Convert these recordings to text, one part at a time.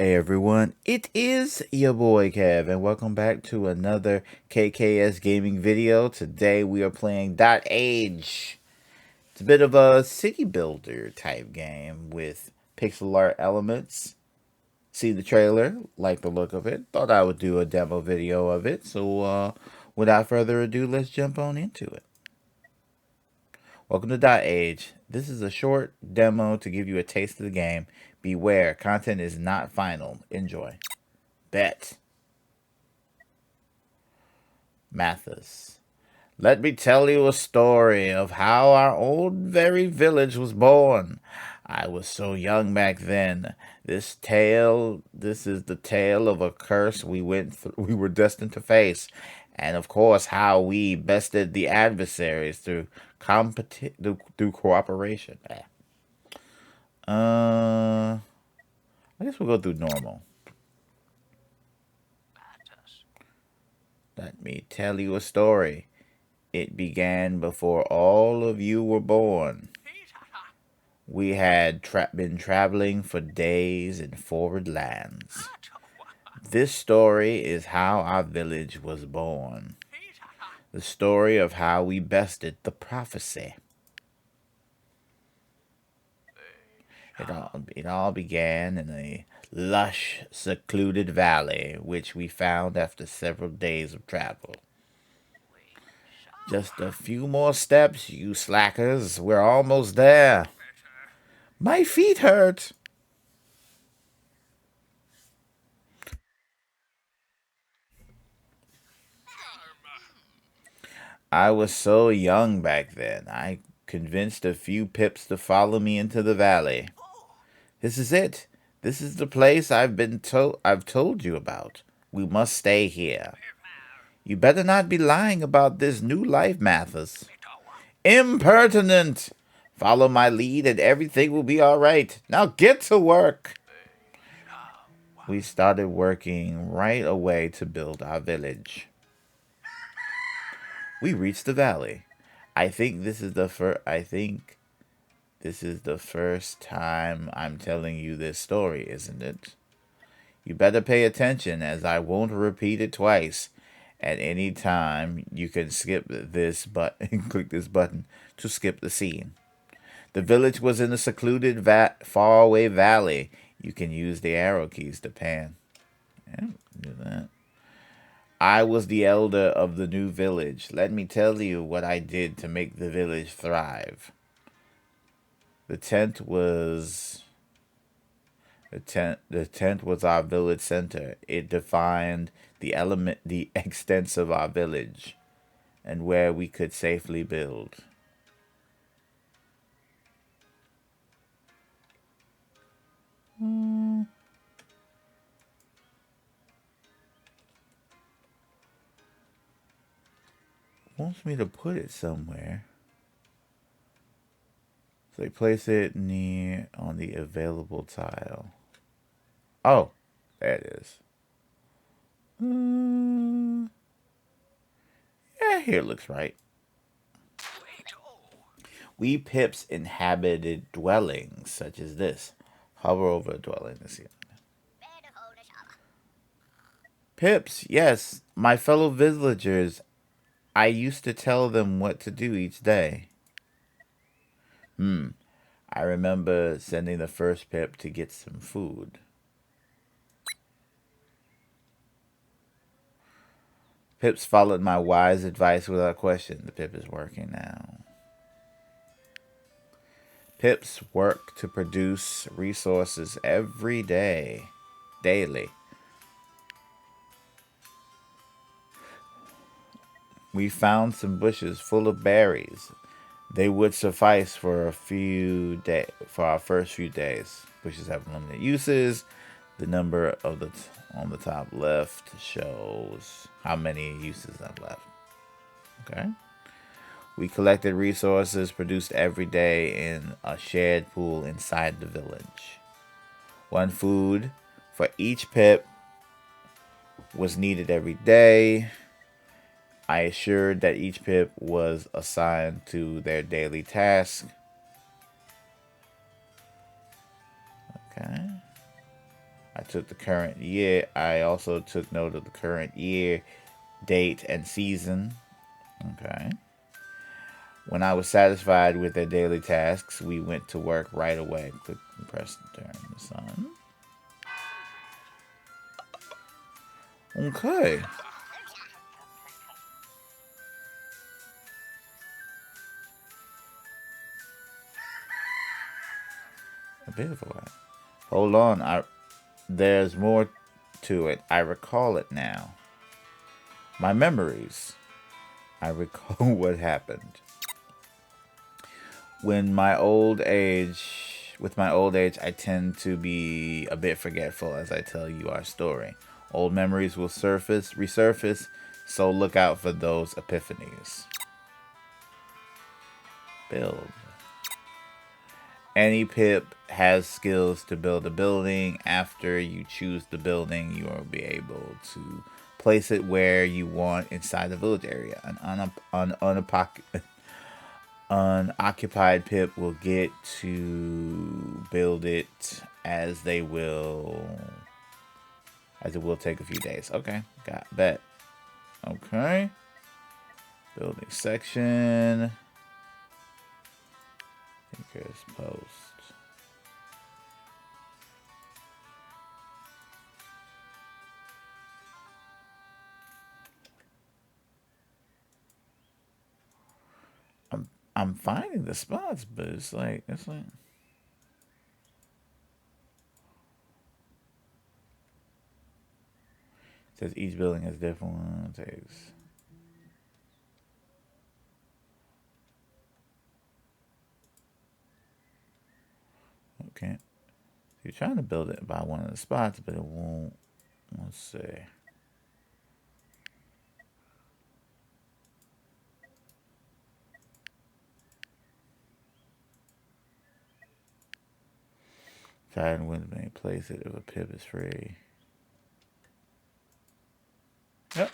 Hey everyone, it is your boy Kev, and welcome back to another KKS gaming video. Today we are playing dotAge. It's a bit of a city builder type game with pixel art elements. See the trailer, like the look of it. Thought I would do a demo video of it. So without further ado, let's jump on into it. Welcome to dotAge. This is a short demo to give you a taste of the game. Beware, content is not final. Enjoy. Bet. Mathis. Let me tell you a story of how our old very village was born. I was so young back then. This is the tale of a curse we were destined to face, and of course how we bested the adversaries through cooperation. I guess we'll go through normal. Let me tell you a story. It began before all of you were born. We had been traveling for days in forward lands. This story is how our village was born. The story of how we bested the prophecy. It all began in a lush, secluded valley, which we found after several days of travel. Just a few more steps, you slackers. We're almost there. My feet hurt. I was so young back then. I convinced a few pips to follow me into the valley. This is it. This is the place I've told you about. We must stay here. You better not be lying about this new life, Mathis. Impertinent! Follow my lead and everything will be all right. Now get to work. We started working right away to build our village. We reached the valley. I think this is the first time I'm telling you this story, isn't it? You better pay attention as I won't repeat it twice. At any time, you can skip this button, click this button to skip the scene. The village was in a secluded, faraway valley. You can use the arrow keys to pan. Yeah, do that. I was the elder of the new village. Let me tell you what I did to make the village thrive. The tent was the tent was our village center. It defined the extents of our village and where we could safely build. Wants me to put it somewhere. So they place it near on the available tile. Oh, there it is. Yeah, here looks right. We pips inhabited dwellings such as this. Hover over a dwelling to see it. Pips, yes, my fellow villagers. I used to tell them what to do each day. I remember sending the first pip to get some food. Pips followed my wise advice without question. The pip is working now. Pips work to produce resources every day, daily. We found some bushes full of berries. They would suffice for our first few days. Bushes have limited uses. The number of on the top left shows how many uses I've left. Okay. We collected resources produced every day in a shared pool inside the village. One food for each pip was needed every day. I assured that each pip was assigned to their daily task. Okay. I took the current year. I also took note of the current year, date, and season. Okay. When I was satisfied with their daily tasks, we went to work right away. Click and press turn the sun. Okay. A bit of a lot. Hold on. There's more to it. I recall it now. My memories. I recall what happened. With my old age, I tend to be a bit forgetful as I tell you our story. Old memories will resurface, so look out for those epiphanies. Build. Any pip has skills to build a building. After you choose the building, you will be able to place it where you want inside the village area. Unoccupied pip will get to build it as it will take a few days. Okay, got bet. Okay. Building section. Tinker's post. I'm finding the spots, but it's like it says each building has different one takes. Okay. You're trying to build it by one of the spots, but it won't. Let's see. Tide and wind may place it if a pip is free. Yep.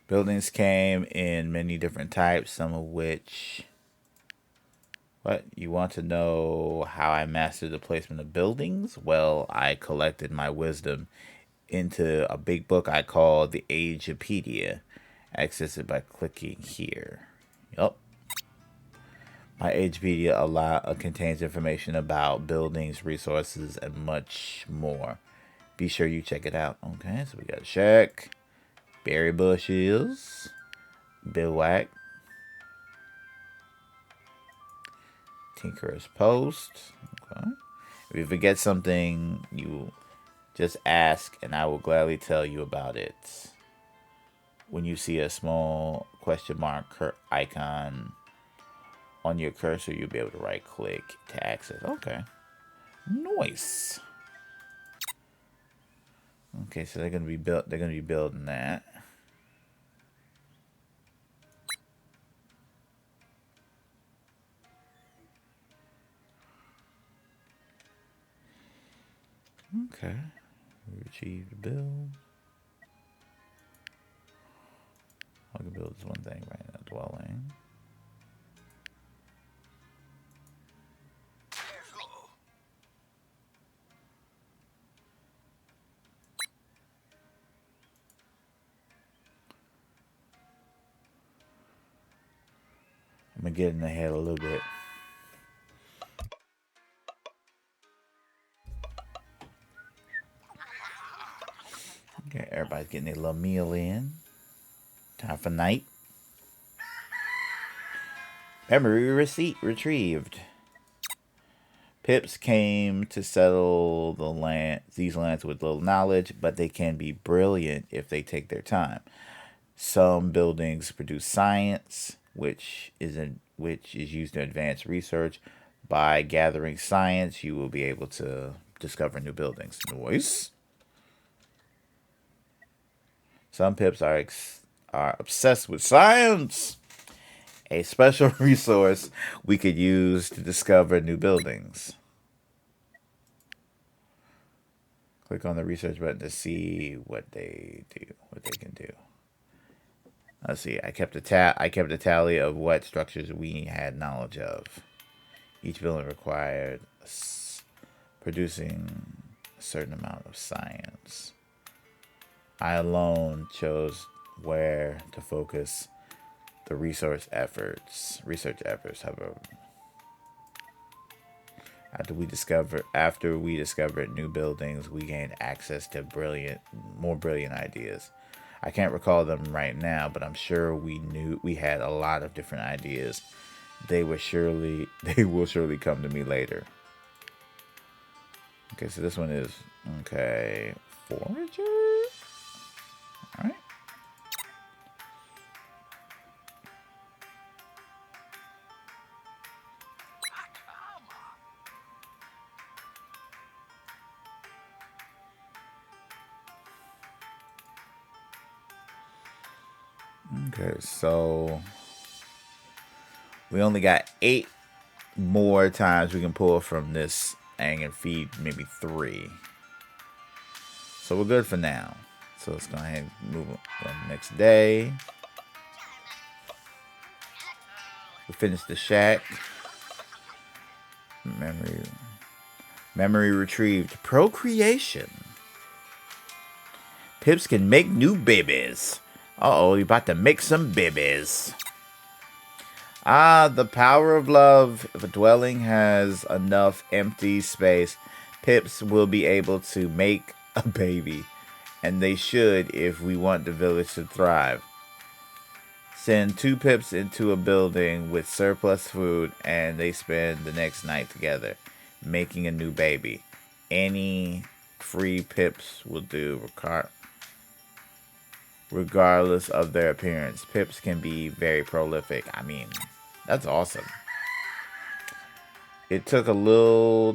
Buildings came in many different types, some of which. What? You want to know how I mastered the placement of buildings? Well, I collected my wisdom into a big book I call the Agepedia. Access it by clicking here. Yup. My contains information about buildings, resources, and much more. Be sure you check it out. Okay, so we got check, berry bushes, bivouac, tinkerer's post. Okay. If you forget something, you just ask, and I will gladly tell you about it. When you see a small question mark icon on your cursor, you'll be able to right click to access. Okay. Nice. Okay, so they're gonna be building that. Okay. We achieved the build. I can build this one thing right now, dwelling. I'm getting ahead a little bit. Okay, everybody's getting a little meal in. Time for night. Memory receipt retrieved. Pips came to settle these lands with little knowledge, but they can be brilliant if they take their time. Some buildings produce science, which is used to advance research. By gathering science, you will be able to discover new buildings. Noise. Some pips are obsessed with science. A special resource we could use to discover new buildings. Click on the research button to see what they can do. Let's see. I kept a tally of what structures we had knowledge of. Each building required producing a certain amount of science. I alone chose where to focus the research efforts, however. After we discovered new buildings, we gained access to more brilliant ideas. I can't recall them right now, but I'm sure we had a lot of different ideas. They will surely come to me later. Okay, so this one is okay. Forager. All right. Okay, so we only got 8 more times we can pull from this and feed maybe 3. So we're good for now. So let's go ahead and move on to the next day. We finished the shack. Memory retrieved. Procreation. Pips can make new babies. Uh-oh, you about to make some babies. Ah, the power of love. If a dwelling has enough empty space, Pips will be able to make a baby. And they should if we want the village to thrive. Send 2 Pips into a building with surplus food and they spend the next night together, making a new baby. Any free Pips will do, regardless of their appearance. Pips can be very prolific. I mean, that's awesome. It took a little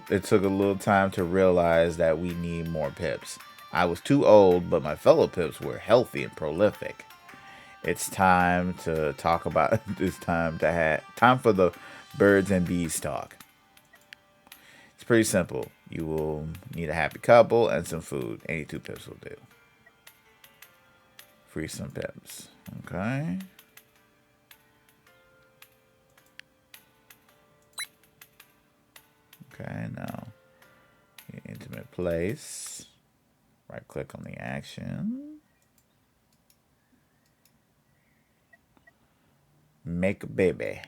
time to realize that we need more Pips. I was too old, but my fellow Pips were healthy and prolific. It's time to talk about it's time for the birds and bees talk. It's pretty simple. You will need a happy couple and some food. Any 2 Pips will do. Free some Pips. Okay. Okay, now intimate place. Right click on the action. Make a baby.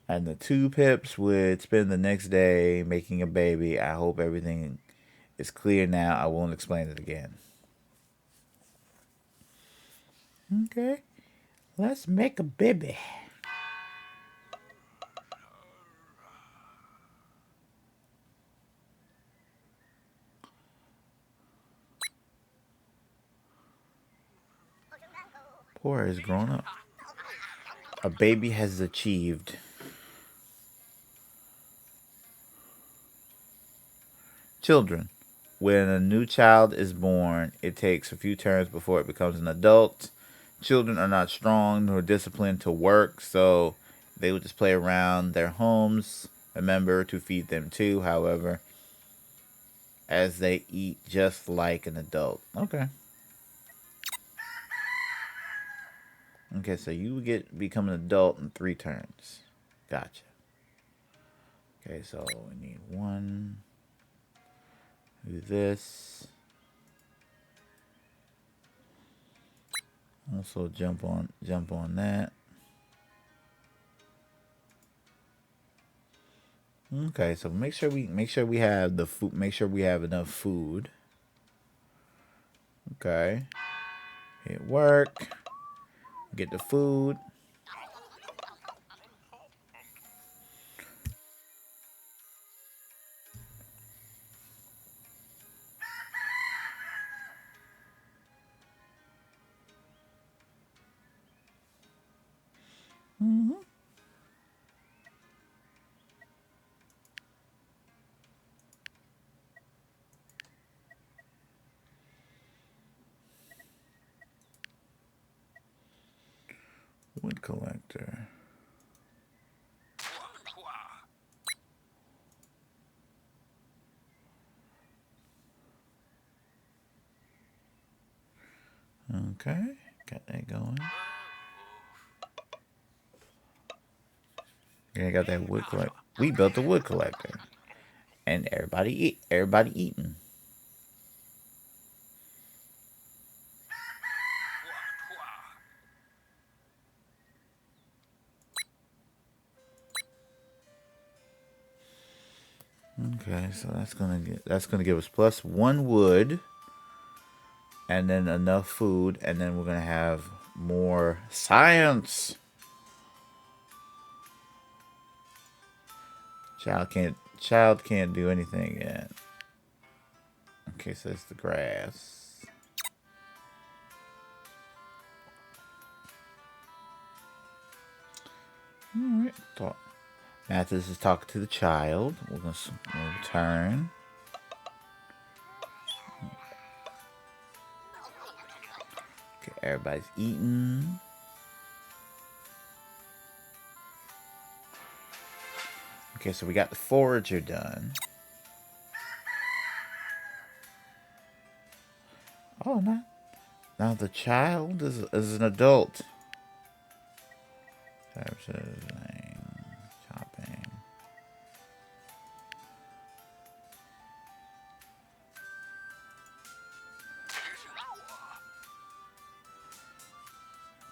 And the 2 Pips would spend the next day making a baby. I hope everything is clear now. I won't explain it again. Okay. Let's make a baby. Poor is grown up. A baby has achieved. Children. When a new child is born, it takes a few turns before it becomes an adult. Children are not strong nor disciplined to work, so they will just play around their homes. Remember to feed them too, however, as they eat just like an adult. Okay. Okay, so you become an adult in 3 turns. Gotcha. Okay, so we need 1. Do this. Also jump on that. Okay, so make sure we have the food. Make sure we have enough food. Okay. Hit work. Get the food. Wood collector. Okay, got that going. Yeah, I got that wood collect. We built a wood collector. And everybody eating. Okay, so that's gonna give us plus 1 wood, and then enough food, and then we're gonna have more science. Child can't do anything yet. Okay, so it's the grass. Alright. Mathis is talking to the child. We'll turn. Okay, everybody's eating. Okay, so we got the forager done. Oh, no. Now the child is an adult. Services, shopping.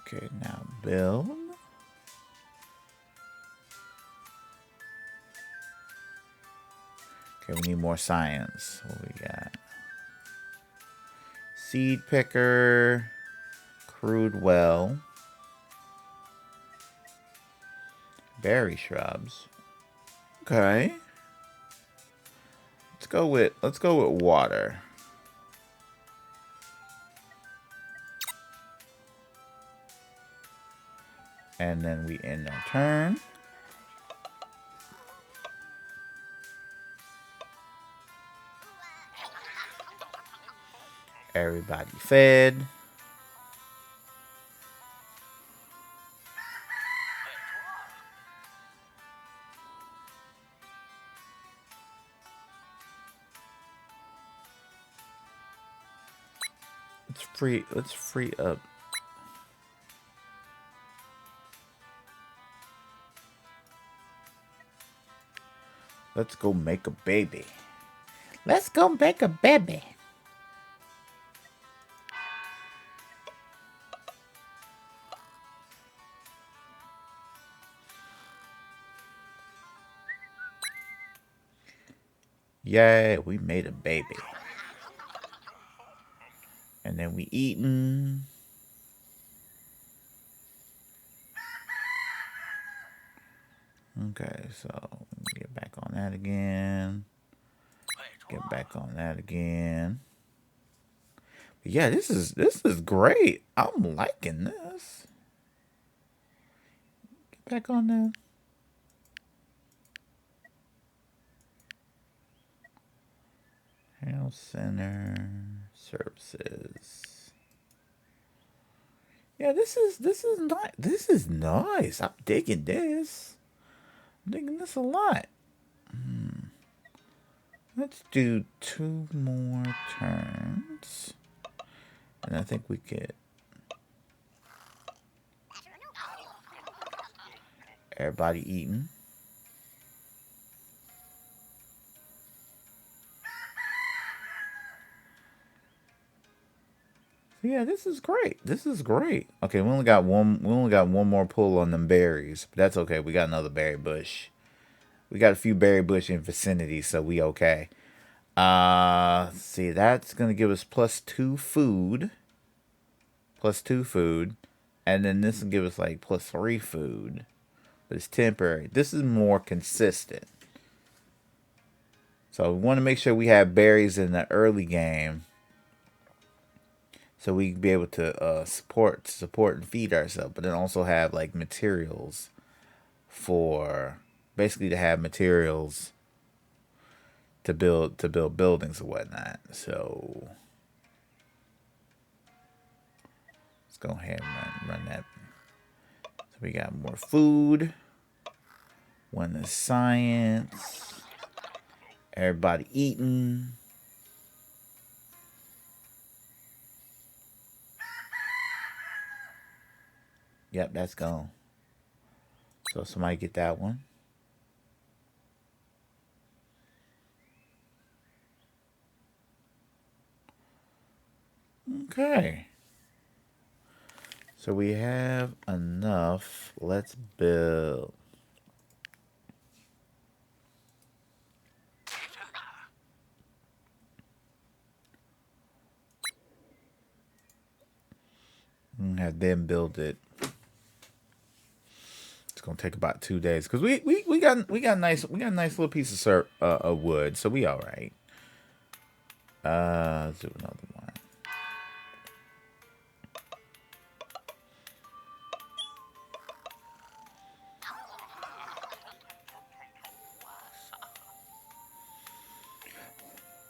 Okay, now build. Okay, we need more science. What we got? Seed picker, crude well, berry shrubs. Okay. Let's go with water. And then we end our turn. Everybody fed. Let's free up. Let's go make a baby. Let's go make a baby. Yay, we made a baby. And then we eating. Okay, so get back on that again. Get back on that again. But yeah, this is great. I'm liking this. Get back on that. Health center services. Yeah, this is nice. This is nice. I'm digging this. I'm digging this a lot. Let's do 2 more turns. And I think we could. Everybody eating. Yeah, this is great. This is great. Okay, we only got one more pull on them berries, but that's okay. We got another berry bush. We got a few berry bush in vicinity, so we okay. See, that's gonna give us +2 food. +2 food. And then this will give us like +3 food. But it's temporary. This is more consistent. So we want to make sure we have berries in the early game, so we can be able to support and feed ourselves, but then also have like materials for basically to have materials to build buildings and whatnot. So let's go ahead and run that. So we got more food. One is science. Everybody eating. Yep, that's gone. So somebody get that one. Okay. So we have enough. Let's build. Have them build it. It's gonna take about 2 days because we got a nice little piece of wood, so we all right. Let's do another one.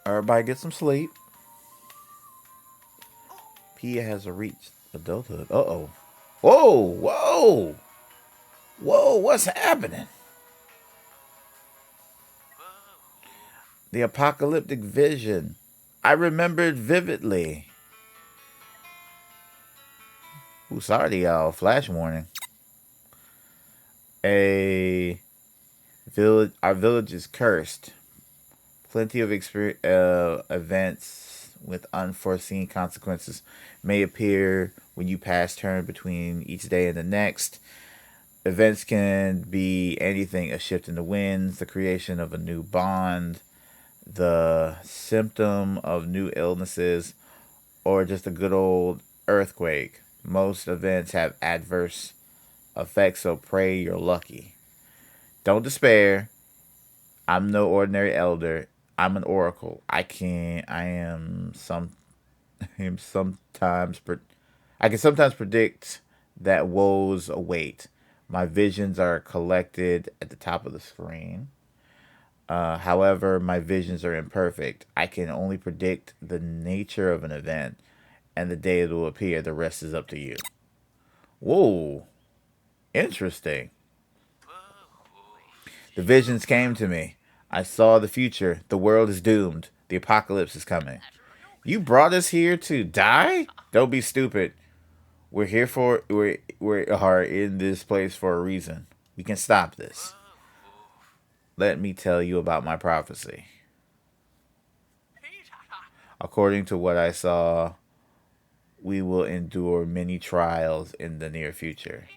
Everybody get some sleep. Pia has reached adulthood. Uh-oh. Whoa, whoa, whoa, what's happening? The apocalyptic vision. I remembered vividly. Ooh, sorry, y'all. Flash warning. A village. Our village is cursed. Plenty of events with unforeseen consequences may appear when you pass turn between each day and the next. Events can be anything: a shift in the winds, the creation of a new bond, the symptom of new illnesses, or just a good old earthquake. Most events have adverse effects, so pray you're lucky. Don't despair. I'm no ordinary elder. I'm an oracle. I am some. I am sometimes. I can sometimes predict that woes await. My visions are collected at the top of the screen. However, my visions are imperfect. I can only predict the nature of an event and the day it will appear. The rest is up to you. Whoa, interesting. The visions came to me. I saw the future. The world is doomed. The apocalypse is coming. You brought us here to die? Don't be stupid. We are in this place for a reason. We can stop this. Let me tell you about my prophecy. According to what I saw, we will endure many trials in the near future.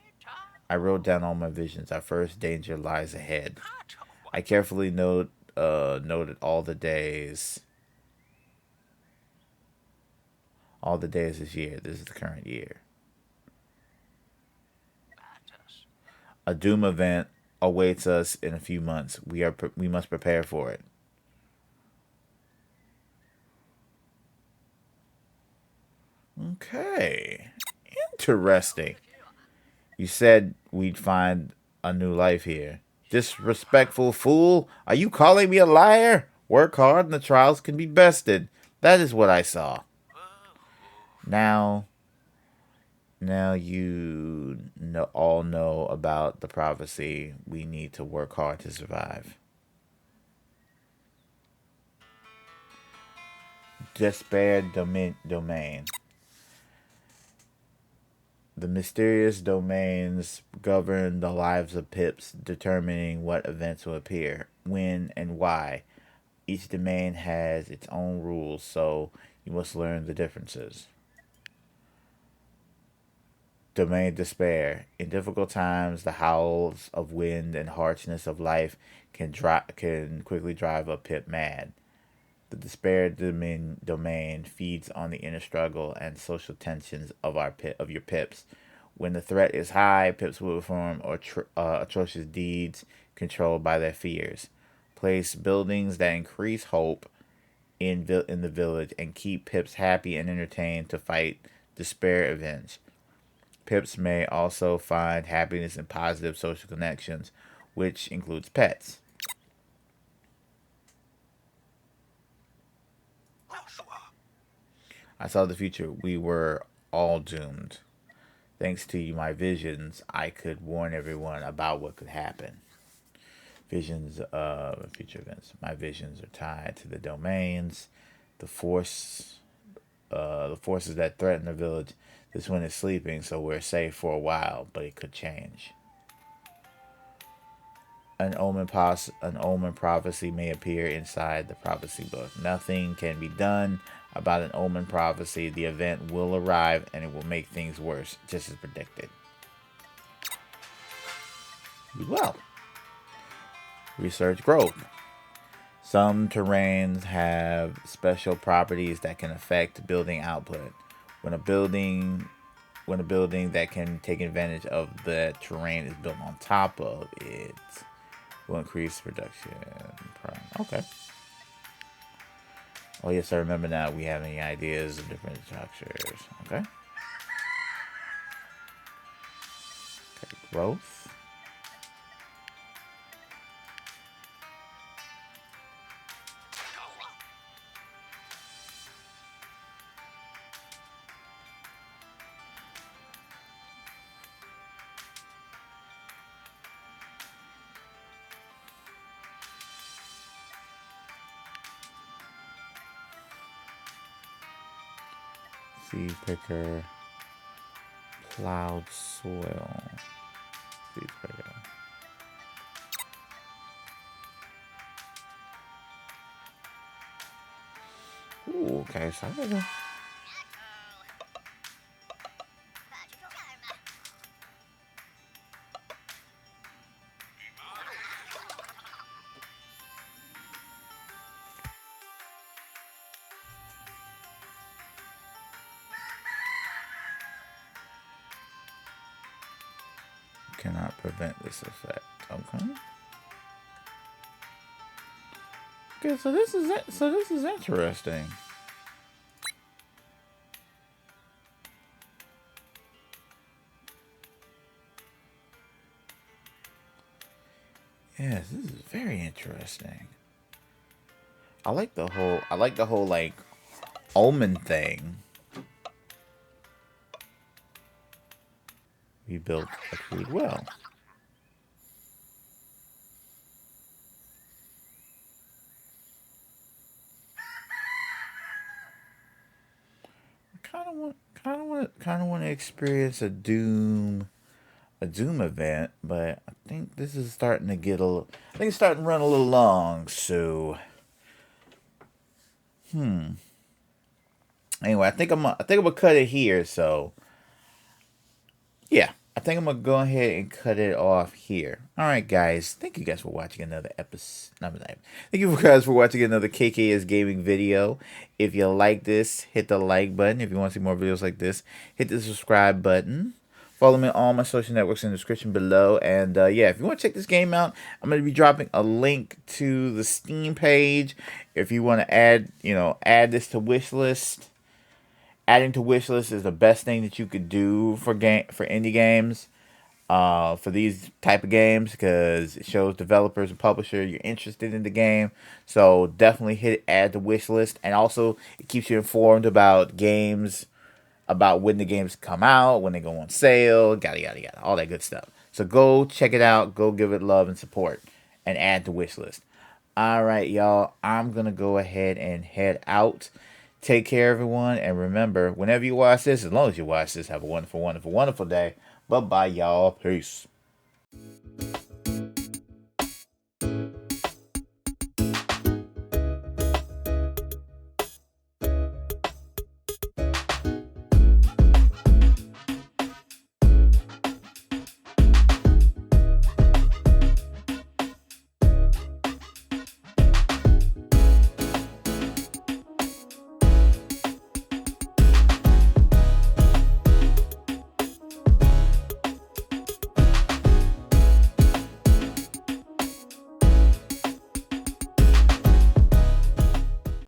I wrote down all my visions. Our first danger lies ahead. I carefully noted all the days this year. This is the current year. A doom event awaits us in a few months. We must prepare for it. Okay. Interesting. You said we'd find a new life here. Disrespectful fool! Are you calling me a liar? Work hard and the trials can be bested. That is what I saw. Now, now all know about the prophecy. We need to work hard to survive. Despair domain. The mysterious domains govern the lives of pips, determining what events will appear, when, and why. Each domain has its own rules, so you must learn the differences. Domain despair. In difficult times, the howls of wind and harshness of life can quickly drive a pip mad. The despair domain feeds on the inner struggle and social tensions of your pips. When the threat is high, pips will perform atrocious deeds controlled by their fears. Place buildings that increase hope in the village and keep pips happy and entertained to fight despair events. Pips may also find happiness in positive social connections, which includes pets. I saw the future. We were all doomed. Thanks to my visions, I could warn everyone about what could happen. Visions of future events. My visions are tied to the domains, the the forces that threaten the village. This one is sleeping, so we're safe for a while, but it could change. An omen prophecy may appear inside the prophecy book. Nothing can be done about an omen prophecy. The event will arrive and it will make things worse, just as predicted. Well, research growth. Some terrains have special properties that can affect building output. When a building when a building that can take advantage of the terrain is built on top of it, will increase production. Okay. Oh yes, I remember now. We have any ideas of different structures? Okay. Okay. Growth. Seed picker. Plowed soil. Seed picker. Ooh, okay, so I gotta. Cannot prevent this effect. Okay. Okay, so this is it. So this is interesting. Yes, this is very interesting. I like the whole like omen thing. We built a crude well. Kind of want to experience a Doom event, but I think this is starting to get a little. I think it's starting to run a little long. So, anyway, I think I'm gonna cut it here. So, yeah, I think I'm gonna go ahead and cut it off here. All right, guys. Thank you guys for watching another episode. Thank you guys for watching another KKS gaming video. If you like this, hit the like button. If you want to see more videos like this, hit the subscribe button. Follow me on all my social networks in the description below. And yeah, if you want to check this game out, I'm going to be dropping a link to the Steam page. If you want to add this to wishlist. Adding to wishlist is the best thing that you could do for indie games. For these type of games, because it shows developers and publishers you're interested in the game. So definitely hit add to wish list, and also it keeps you informed about games, about when the games come out, when they go on sale, yada yada yada, all that good stuff. So go check it out, go give it love and support, and add to wish list. All right, y'all. I'm gonna go ahead and head out. Take care, everyone, and remember, whenever you watch this, as long as you watch this, have a wonderful, wonderful, wonderful day. Bye bye, y'all. Peace.